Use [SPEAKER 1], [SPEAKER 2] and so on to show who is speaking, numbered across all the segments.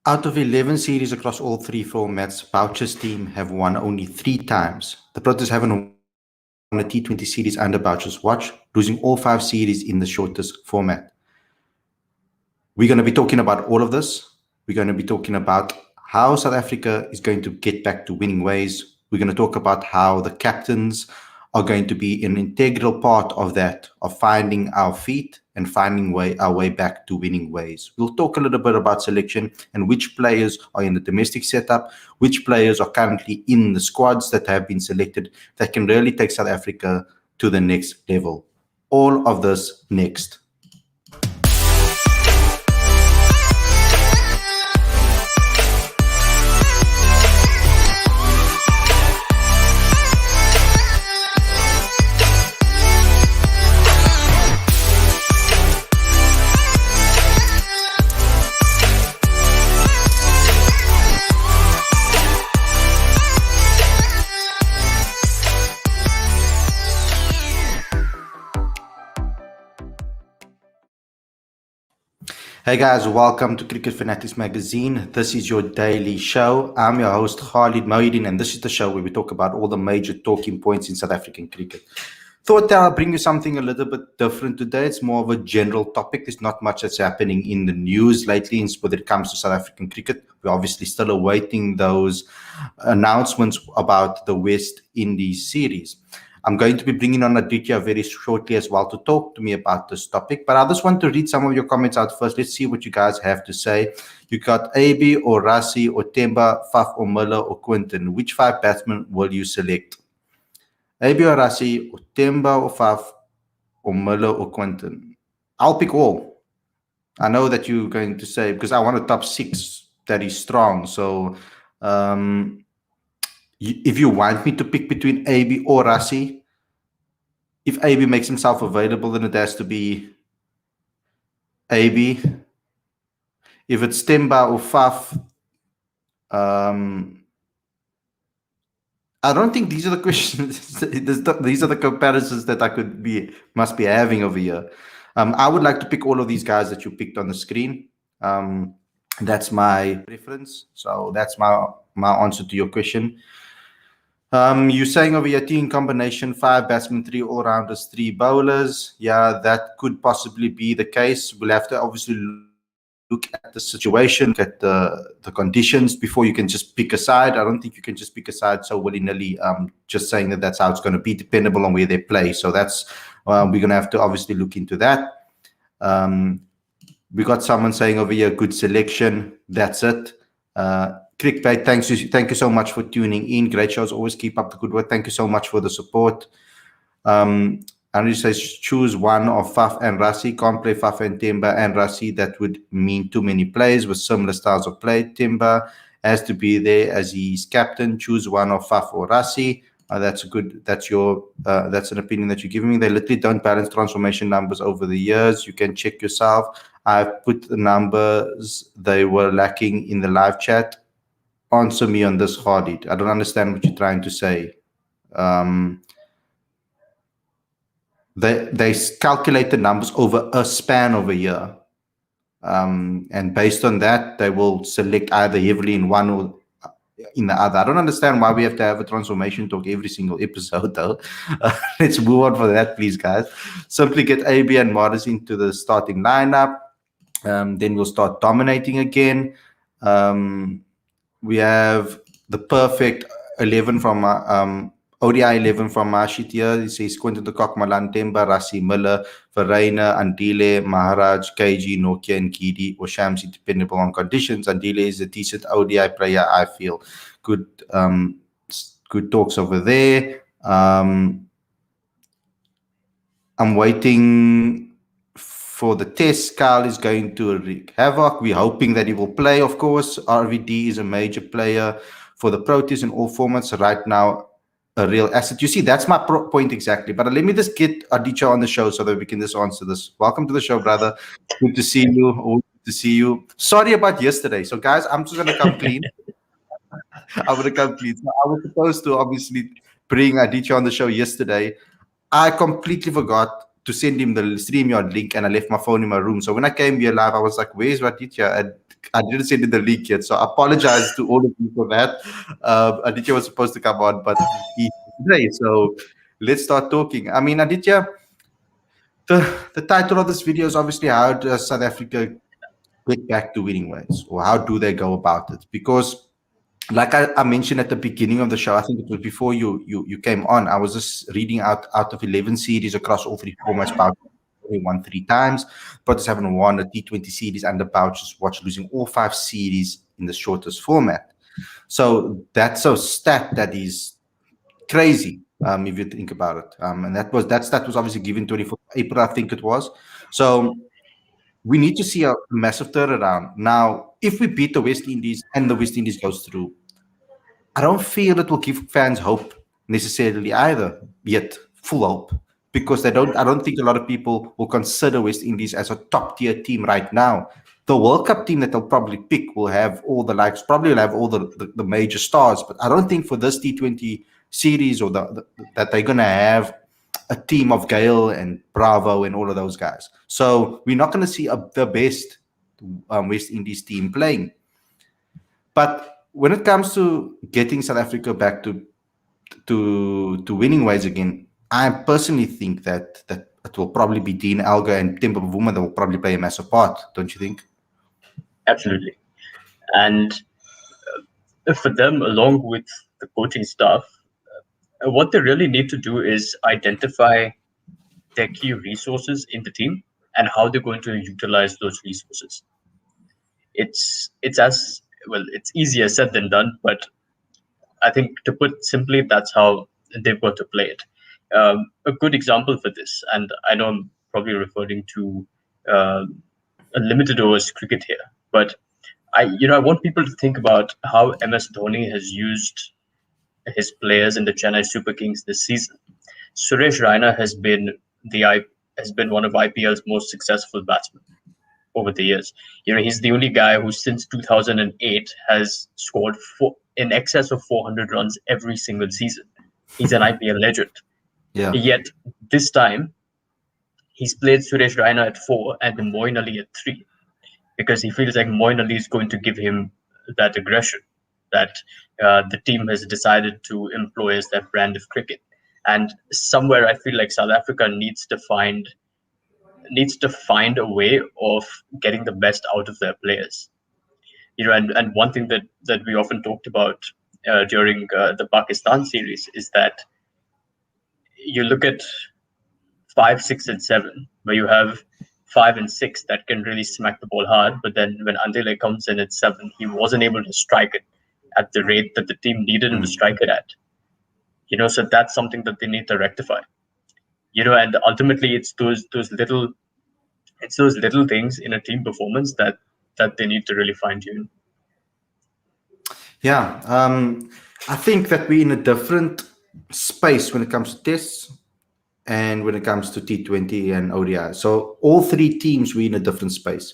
[SPEAKER 1] Out of 11 series across all three formats, Boucher's team have won only 3 times. The Proteas haven't won a T20 series under Boucher's watch, losing all 5 series in the shortest format. We're going to be talking about all of this. We're going to be talking about how South Africa is going to get back to winning ways. We're going to talk about how the captains are going to be an integral part of that, of finding our feet and finding our way back to winning ways. We'll talk a little bit about selection and which players are in the domestic setup, which players are currently in the squads that have been selected that can really take South Africa to the next level. All of this next. Hey guys, welcome to Cricket Fanatics Magazine. This is your daily show. I'm your host Khalid and this is the show where we talk about all the major talking points in South African cricket. Thought that I'll bring you something a little bit different today. It's more of a general topic. There's not much that's happening in the news lately when it comes to South African cricket. We're obviously still awaiting those announcements about the West Indies series. I'm going to be bringing on Aditya very shortly as well to talk to me about this topic. But I just want to read some of your comments out first. Let's see what you guys have to say. You got AB or Rassie or Temba, Faf or Miller or Quinton. Which 5 batsmen will you select? AB or Rassie or Temba or Faf or Miller or Quinton? I'll pick all. I know that you're going to say, because I want a top 6 that is strong. So if you want me to pick between AB or Rassie, if AB makes himself available, then it has to be AB. If it's Temba or Faf, I don't think these are the questions. These are the comparisons that I must be having over here. I would like to pick all of these guys that you picked on the screen. That's my preference. So that's my answer to your question. You're saying over your team combination, 5 batsmen, 3 all-rounders, 3 bowlers. Yeah, that could possibly be the case. We'll have to obviously look at the situation, look at the conditions before you can just pick a side. I don't think you can just pick a side so willy-nilly, just saying that that's how it's going to be, dependable on where they play. So that's we're going to have to obviously look into that. We got someone saying over here, good selection. That's it. Clickbait, thank you so much for tuning in. Great shows, always keep up the good work. Thank you so much for the support. Andrew says choose one of Faf and Rassie. Can't play Faf and Temba and Rassie. That would mean too many players with similar styles of play. Temba has to be there as he's captain. Choose one of Faf or Rassie. That's an opinion that you're giving me. They literally don't balance transformation numbers over the years. You can check yourself. I've put the numbers they were lacking in the live chat. Answer me on this, Khalid. I don't understand what you're trying to say. They calculate the numbers over a span of a year. And based on that, they will select either heavily in one or in the other. I don't understand why we have to have a transformation talk every single episode, though. Let's move on for that, please, guys. Simply get AB and Morris into the starting lineup. Then we'll start dominating again. We have the perfect 11 from ODI 11 from Mashit here. He says Quinton de Kock, Malan Temba, Rassie Miller, Verreynne, Andile, Maharaj, KG, Nokia, and Gidi or Shamsi, dependable on conditions. Andile is a decent ODI player, I feel. Good talks over there. I'm waiting for the test. Kyle is going to wreak havoc. We're hoping that he will play, of course. RVD is a major player for the Proteas in all formats right now, a real asset. You see, that's my point exactly. But let me just get Aditya on the show so that we can just answer this. Welcome to the show, brother. Good to see you. Good to see you. Sorry about yesterday. So, guys, I'm just going to come clean. I'm going to come clean. So I was supposed to obviously bring Aditya on the show yesterday. I completely forgot to send him the StreamYard link, and I left my phone in my room. So when I came here live, I was like, where's Aditya? And I didn't send in the link yet, so I apologize to all of you for that. Aditya was supposed to come on, but he's today. So let's start talking. I mean, Aditya, the title of this video is obviously how does South Africa get back to winning ways, or how do they go about it? Because like I mentioned at the beginning of the show, I think it was before you came on. I was just reading out of 11 series across all three formats. Boucher only won 3 times. Proteas haven't won a T20 series under Boucher's watch, losing all 5 series in the shortest format. So that's a stat that is crazy, if you think about it. And that stat was obviously given 24th April, I think it was. So we need to see a massive turnaround. Now, if we beat the West Indies and the West Indies goes through, I don't feel it will give fans hope necessarily either, yet full hope, because I don't think a lot of people will consider West Indies as a top tier team right now. The World Cup team that they'll probably pick will have all the likes, probably will have all the major stars, but I don't think for this T20 series or that they're going to have a team of Gale and Bravo and all of those guys. So we're not going to see the best West Indies team playing. But when it comes to getting South Africa back to winning ways again, I personally think that it will probably be Dean Elgar and Temba Bavuma that will probably play a massive part, don't you think?
[SPEAKER 2] Absolutely. And for them, along with the coaching staff, what they really need to do is identify their key resources in the team and how they're going to utilize those resources. It's as well, it's easier said than done, but I think to put simply, that's how they've got to play it. A good example for this, and I know I'm probably referring to a limited overs cricket here, but I want people to think about how MS Dhoni has used his players in the Chennai Super Kings this season. Suresh Raina has been one of IPL's most successful batsmen over the years. He's the only guy who since 2008 has scored in excess of 400 runs every single season. He's an IPL legend.
[SPEAKER 1] Yeah.
[SPEAKER 2] Yet this time, he's played Suresh Raina at 4 and Moeen Ali at 3 because he feels like Moeen Ali is going to give him that aggression that the team has decided to employ as their brand of cricket. And somewhere I feel like South Africa needs to find a way of getting the best out of their players. And one thing that we often talked about during the Pakistan series is that you look at 5, 6, and 7, where you have 5 and 6 that can really smack the ball hard, but then when Andile comes in at 7, he wasn't able to strike it at the rate that the team needed him to strike it at. So that's something that they need to rectify. And ultimately it's those little things in a team performance that they need to really fine tune.
[SPEAKER 1] Yeah, I think that we're in a different space when it comes to tests and when it comes to T20 and ODI. So all 3 teams, we're in a different space.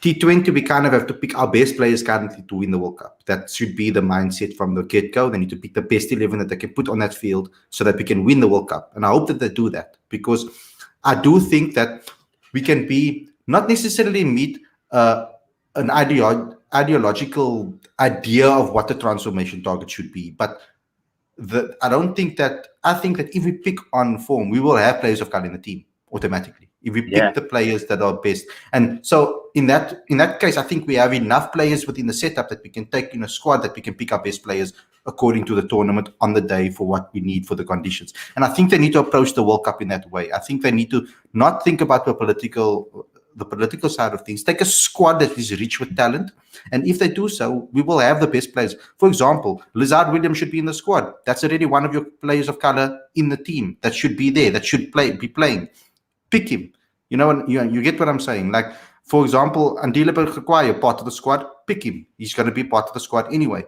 [SPEAKER 1] T20, we kind of have to pick our best players currently to win the World Cup. That should be the mindset from the get-go. They need to pick the best 11 that they can put on that field so that we can win the World Cup. And I hope that they do that, because I do think that we can be not necessarily meet an ideological idea of what the transformation target should be, but I think that if we pick on form, we will have players of color in the team automatically. If we pick the players that are best. And so in that case, I think we have enough players within the setup that we can take in a squad that we can pick our best players according to the tournament on the day for what we need for the conditions. And I think they need to approach the World Cup in that way. I think they need to not think about the political side of things. Take a squad that is rich with talent, and if they do so, we will have the best players. For example, Lizard Williams should be in the squad. That's already one of your players of color in the team that should be there, that should be playing. Pick him. You get what I'm saying. Like, for example, Andile Bergquist, part of the squad, pick him. He's going to be part of the squad anyway.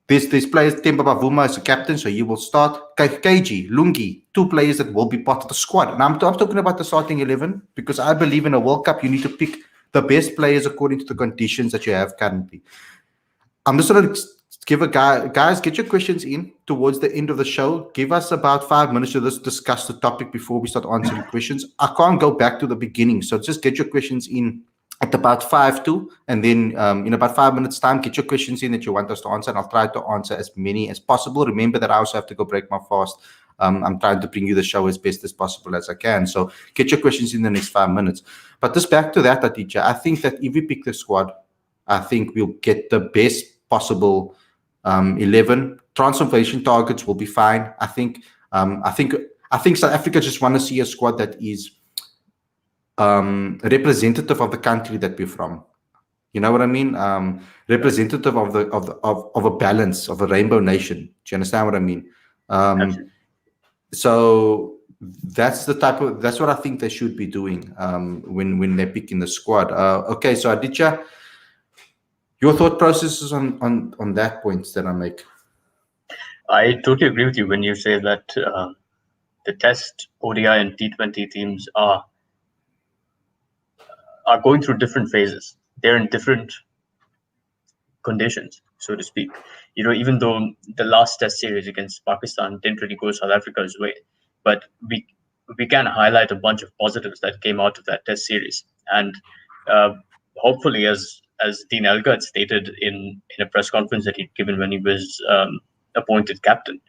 [SPEAKER 1] There's players, Temba Bavuma is a captain, so he will start. KG, Lungi, 2 players that will be part of the squad. And I'm talking about the starting 11 because I believe in a World Cup, you need to pick the best players according to the conditions that you have currently. I'm just going to give guys, get your questions in towards the end of the show. Give us about 5 minutes to just discuss the topic before we start answering questions. I can't go back to the beginning, so just get your questions in at about 5 to, and then in about 5 minutes time, get your questions in that you want us to answer, and I'll try to answer as many as possible. Remember that I also have to go break my fast. I'm trying to bring you the show as best as possible as I can, so get your questions in the next 5 minutes. But just back to that, Aditya, I think that if we pick the squad, I think we'll get the best possible 11. Transformation targets will be fine. I think South Africa just want to see a squad that is representative of the country that we're from. You know what I mean? Representative of a balance, of a rainbow nation. Do you understand what I mean? So that's what I think they should be doing when they're picking the squad. Okay, so Aditya, your thought processes on that point that I make.
[SPEAKER 2] I totally agree with you when you say that the Test, ODI, and T20 teams are going through different phases. They're in different conditions, so to speak. Even though the last Test series against Pakistan didn't really go South Africa's way, but we can highlight a bunch of positives that came out of that Test series, and hopefully, as Dean Elgar had stated in a press conference that he'd given when he was appointed captain,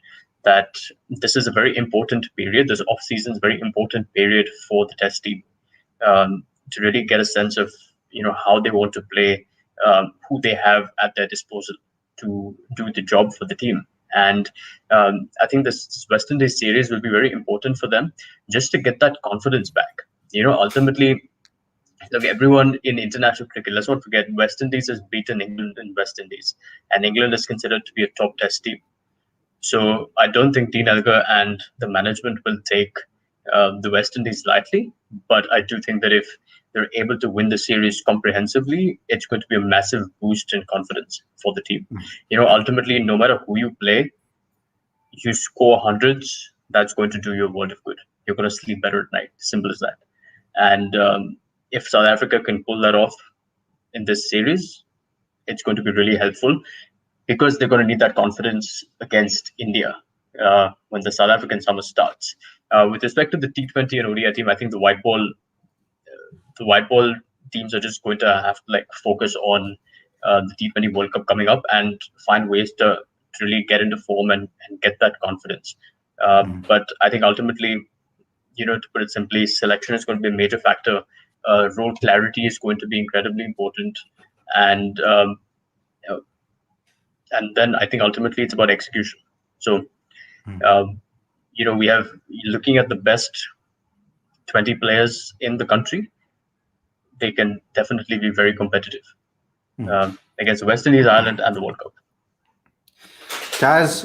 [SPEAKER 2] that this is a very important period. This off-season is a very important period for the Test team to really get a sense of how they want to play, who they have at their disposal to do the job for the team. And I think this West Indies series will be very important for them just to get that confidence back. Ultimately, look, everyone in international cricket, let's not forget, West Indies has beaten England in West Indies, and England is considered to be a top Test team. So I don't think Dean Elgar and the management will take the West Indies lightly, but I do think that if they're able to win the series comprehensively, it's going to be a massive boost in confidence for the team. Ultimately, no matter who you play, you score hundreds, that's going to do you a world of good. You're going to sleep better at night. Simple as that. And if South Africa can pull that off in this series, it's going to be really helpful because they're going to need that confidence against India when the South African summer starts. With respect to the T20 and ODI team, I think the white ball teams are just going to have to focus on the T20 World Cup coming up and find ways to really get into form and get that confidence. But I think ultimately, to put it simply, selection is going to be a major factor. Role clarity is going to be incredibly important, and then I think ultimately it's about execution. So, we have, looking at the best 20 players in the country, they can definitely be very competitive against the West Indies, Ireland, and the World Cup.
[SPEAKER 1] Guys,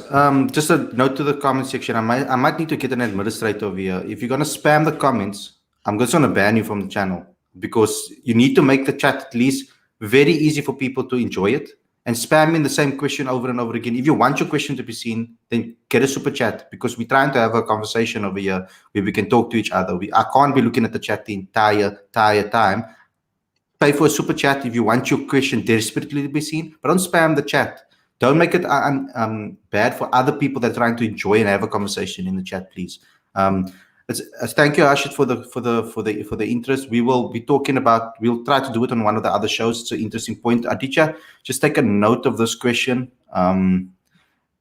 [SPEAKER 1] just a note to the comment section. I might need to get an administrator over here. If you're going to spam the comments, I'm just going to ban you from the channel, because you need to make the chat at least very easy for people to enjoy it, and spamming the same question over and over again. If you want your question to be seen, then get a super chat, because we're trying to have a conversation over here where we can talk to each other. I can't be looking at the chat the entire time. Pay for a super chat if you want your question desperately to be seen, but don't spam the chat. Don't make it bad for other people that are trying to enjoy and have a conversation in the chat, please. Thank you, Ashit, for the interest. We will be talking about. We'll try to do it on one of the other shows. It's an interesting point. Aditya, just take a note of this question. And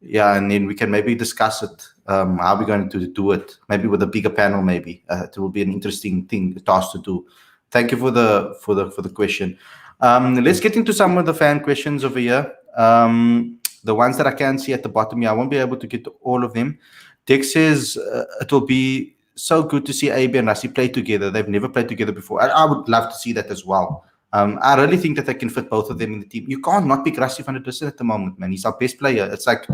[SPEAKER 1] then we can maybe discuss it. How we're going to do it? Maybe with a bigger panel. Maybe it will be an interesting task to do. Thank you for the question. Let's get into some of the fan questions over here. The ones that I can see at the bottom here, I won't be able to get to all of them. Dex says it will be so good to see AB and Rassie play together. They've never played together before. I would love to see that as well. I really think that they can fit both of them in the team. You can't not pick Rassie van der Dussen at the moment, man. He's our best player. It's like,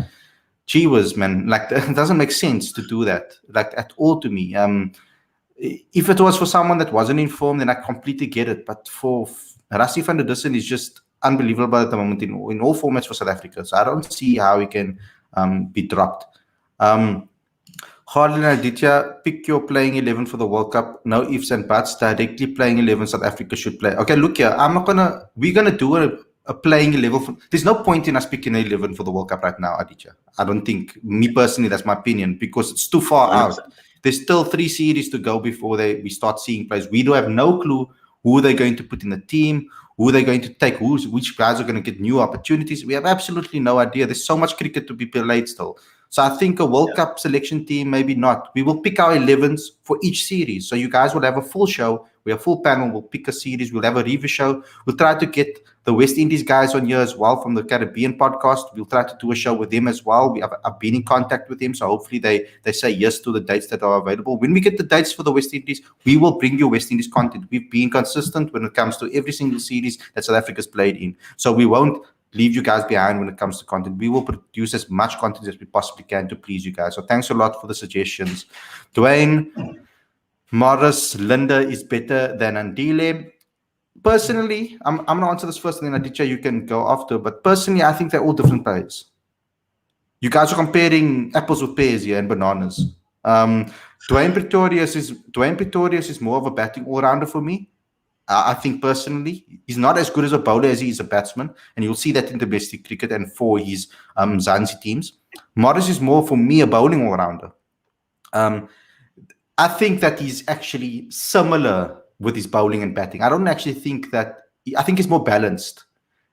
[SPEAKER 1] gee whiz, man. It doesn't make sense to do that, at all to me. If it was for someone that wasn't informed, then I completely get it. But for Rassie van der Dussen, is just unbelievable at the moment in all formats for South Africa. So I don't see how he can be dropped. Khalid and Aditya, pick your playing 11 for the World Cup. No ifs and buts. Directly playing 11 South Africa should play. Okay, look here. We're gonna do a playing 11. There's no point in us picking 11 for the World Cup right now, Aditya. I don't think. Me personally, that's my opinion, because it's too far 100%. Out. There's still 3 series to go before we start seeing players. We do have no clue who they're going to put in the team, who they're going to take, which guys are going to get new opportunities. We have absolutely no idea. There's so much cricket to be played still. So I think a World Cup selection team, maybe not. We will pick our 11s for each series. So you guys will have a full show. We have a full panel. We'll pick a series. We'll have a review show. We'll try to get the West Indies guys on here as well from the Caribbean podcast. We'll try to do a show with them as well. I've been in contact with them. So hopefully they say yes to the dates that are available. When we get the dates for the West Indies, we will bring you West Indies content. We've been consistent when it comes to every single series that South Africa's played in. So we won't leave you guys behind when it comes to content. We will produce as much content as we possibly can to please you guys. So thanks a lot for the suggestions. Dwayne, Morris, Linda is better than Andile. Personally, I'm going to answer this first, and then Aditya, you can go after. But personally, I think they're all different players. You guys are comparing apples with pears here and bananas. Dwayne Pretorius is more of a batting all-rounder for me. I think personally, he's not as good as a bowler as he is a batsman, and you'll see that in domestic cricket and for his Zanzi teams. Morris is more, for me, a bowling all-rounder. I think that he's actually similar with his bowling and batting. I don't actually think that... I think he's more balanced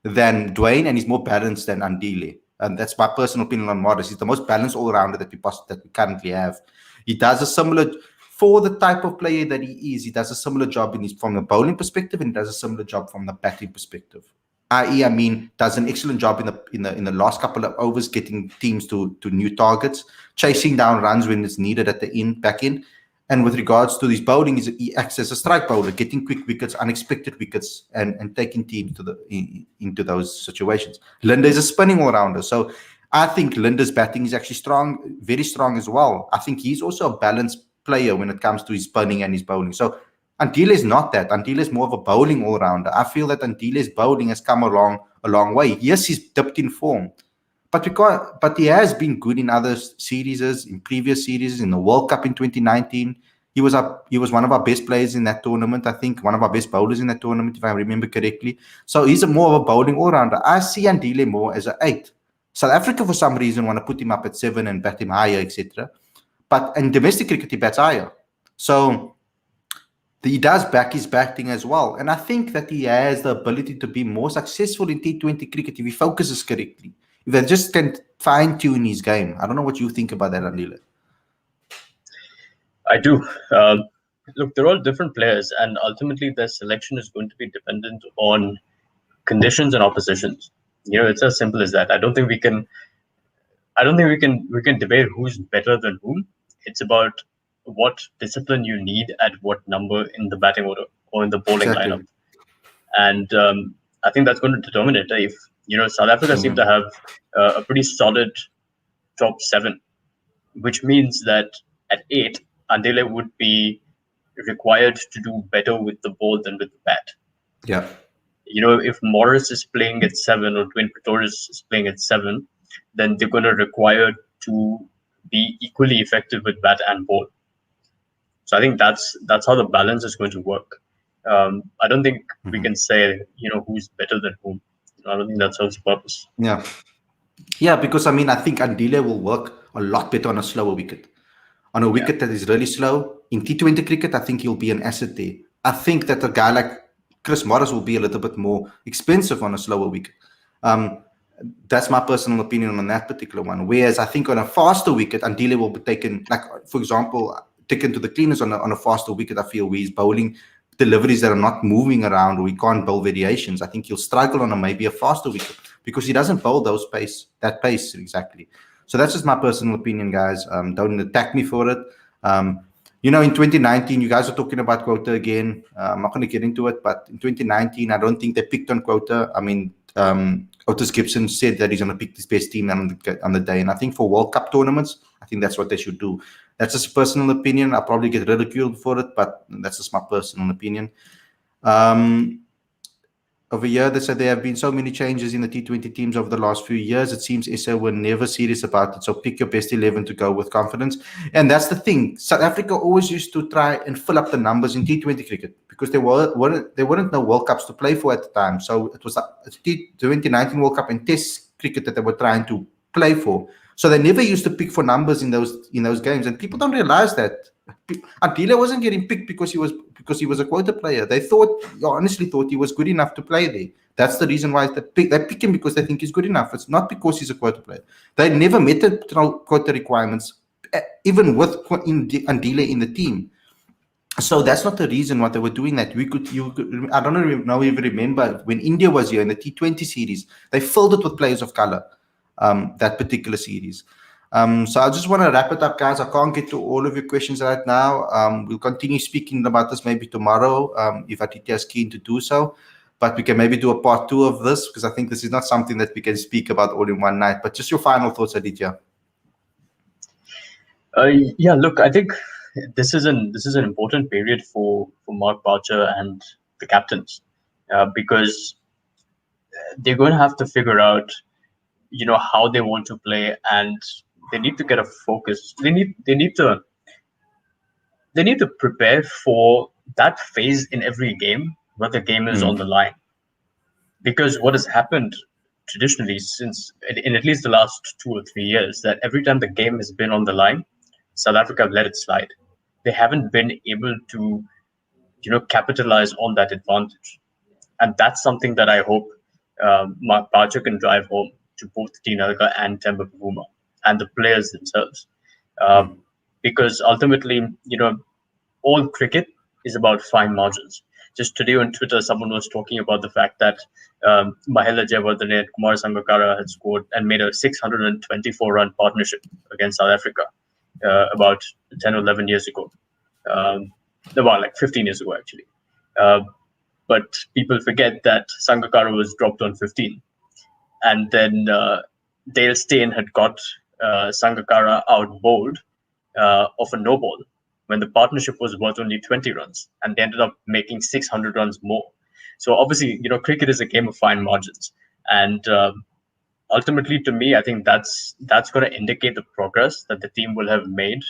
[SPEAKER 1] than Dwayne, and he's more balanced than Andile. And that's my personal opinion on Morris. He's the most balanced all-rounder that we currently have. He does a similar... For the type of player that he is, he does a similar job from the bowling perspective, and he does a similar job from the batting perspective. I.e., does an excellent job in the last couple of overs, getting teams to new targets, chasing down runs when it's needed at the back end. And with regards to his bowling, he acts as a strike bowler, getting quick wickets, unexpected wickets, and taking teams into those situations. Linda is a spinning all-rounder, so I think Linda's batting is actually strong, very strong as well. I think he's also a balanced player when it comes to his spinning and his bowling. So Andile is not that. Andile is more of a bowling all-rounder. I feel that Andile's bowling has come a long way. Yes, he's dipped in form, but he has been good in other series, in previous series, in the World Cup in 2019. He was one of our best players in that tournament. I think one of our best bowlers in that tournament, if I remember correctly. So he's more of a bowling all-rounder. I see Andile more as an 8. South Africa, for some reason, want to put him up at 7 and bat him higher, etc. But in domestic cricket, he bats higher. So he does back his batting as well. And I think that he has the ability to be more successful in T20 cricket if he focuses correctly. If they just can fine-tune his game. I don't know what you think about that, Andile.
[SPEAKER 2] I do. Look, they're all different players, and ultimately their selection is going to be dependent on conditions and oppositions. It's as simple as that. I don't think we can debate who's better than whom. It's about what discipline you need at what number in the batting order or in the bowling lineup. And I think that's going to determine it. If South Africa seem to have a pretty solid top 7, which means that at 8, Andile would be required to do better with the ball than with the bat.
[SPEAKER 1] Yeah.
[SPEAKER 2] If Morris is playing at 7 or Dwayne Pretorius is playing at 7, then they're going to require to be equally effective with bat and ball. So I think that's how the balance is going to work. I don't think we can say who's better than whom. I don't think that serves purpose.
[SPEAKER 1] Yeah, because I think Andile will work a lot better on a slower wicket. On a wicket that is really slow. In T20 cricket, I think he'll be an asset there. I think that a guy like Chris Morris will be a little bit more expensive on a slower wicket. That's my personal opinion on that particular one. Whereas I think on a faster wicket, Andile will be taken, like, for example, taken to the cleaners on a faster wicket. I feel where he's bowling deliveries that are not moving around, or he can't bowl variations. I think he'll struggle on maybe a faster wicket because he doesn't bowl that pace exactly. So that's just my personal opinion, guys. Don't attack me for it. In 2019, you guys are talking about Quota again. I'm not going to get into it, but in 2019, I don't think they picked on Quota. Otis Gibson said that he's going to pick his best team on the day. And I think for World Cup tournaments, I think that's what they should do. That's just a personal opinion. I'll probably get ridiculed for it, but that's just my personal opinion. Over here, they said there have been so many changes in the T20 teams over the last few years. It seems SA were never serious about it. So pick your best 11 to go with confidence. And that's the thing. South Africa always used to try and fill up the numbers in T20 cricket because there weren't no World Cups to play for at the time. So it was the 2019 World Cup and Test cricket that they were trying to play for. So they never used to pick for numbers in those games, and people don't realize that Aditya wasn't getting picked because he was a quota player. They honestly thought he was good enough to play there. That's the reason why they pick him, because they think he's good enough. It's not because he's a quota player. They never met the quota requirements, even with Andile in the team. So that's not the reason why they were doing that. I don't know if you remember when India was here in the T20 series, they filled it with players of color, that particular series. So I just want to wrap it up, guys. I can't get to all of your questions right now. We'll continue speaking about this maybe tomorrow, if Aditya is keen to do so. But we can maybe do a part 2 of this, because I think this is not something that we can speak about all in one night. But just your final thoughts, Aditya.
[SPEAKER 2] Yeah, look, I think this is an important period for Mark Boucher and the captains, because they're going to have to figure out, how they want to play, and they need to get a focus. They need to prepare for that phase in every game where the game is on the line. Because what has happened traditionally since in at least the last 2 or 3 years, that every time the game has been on the line, South Africa have let it slide. They haven't been able to, capitalize on that advantage. And that's something that I hope Mark Boucher can drive home to both Tinalka and Temba Bavuma and the players themselves. Because ultimately, all cricket is about fine margins. Just today on Twitter, someone was talking about the fact that Mahela Jayawardene and Kumar Sangakkara had scored and made a 624-run partnership against South Africa about 10 or 11 years ago. About like 15 years ago, actually. But people forget that Sangakkara was dropped on 15. And then Dale Steyn had got Sangakkara out bowled of a no ball when the partnership was worth only 20 runs, and they ended up making 600 runs more. So obviously, cricket is a game of fine margins, and ultimately, to me, I think that's going to indicate the progress that the team will have made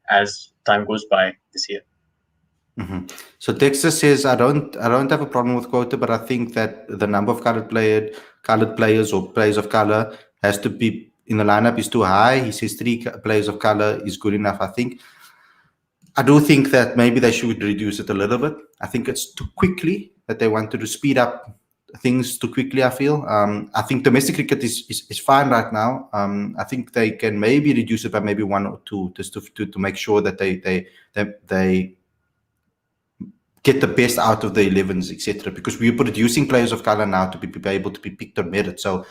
[SPEAKER 2] as time goes by this year.
[SPEAKER 1] So Texas says, I don't have a problem with quota, but I think that the number of colored players or players of color has to be in the lineup is too high. He says 3 players of color is good enough. I do think that maybe they should reduce it a little bit. I think it's too quickly, that they wanted to speed up things too quickly, I feel. I think domestic cricket is fine right now. I think they can maybe reduce it by maybe 1 or 2, just to make sure that they get the best out of the 11s, etc. Because we're producing players of color now to be able to be picked on merit. So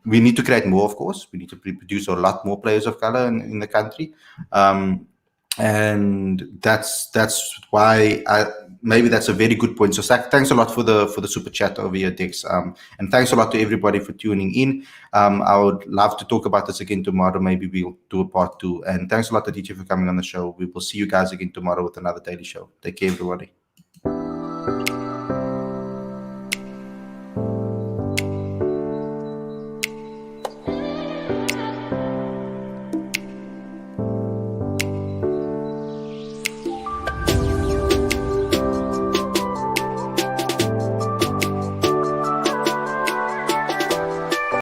[SPEAKER 1] we need to create more, of course. We need to produce a lot more players of color in the country. And that's why maybe that's a very good point. So thanks a lot for the super chat over here, Dex. And thanks a lot to everybody for tuning in. I would love to talk about this again tomorrow. Maybe we'll do a part 2. And thanks a lot to DJ for coming on the show. We will see you guys again tomorrow with another daily show. Take care, everybody.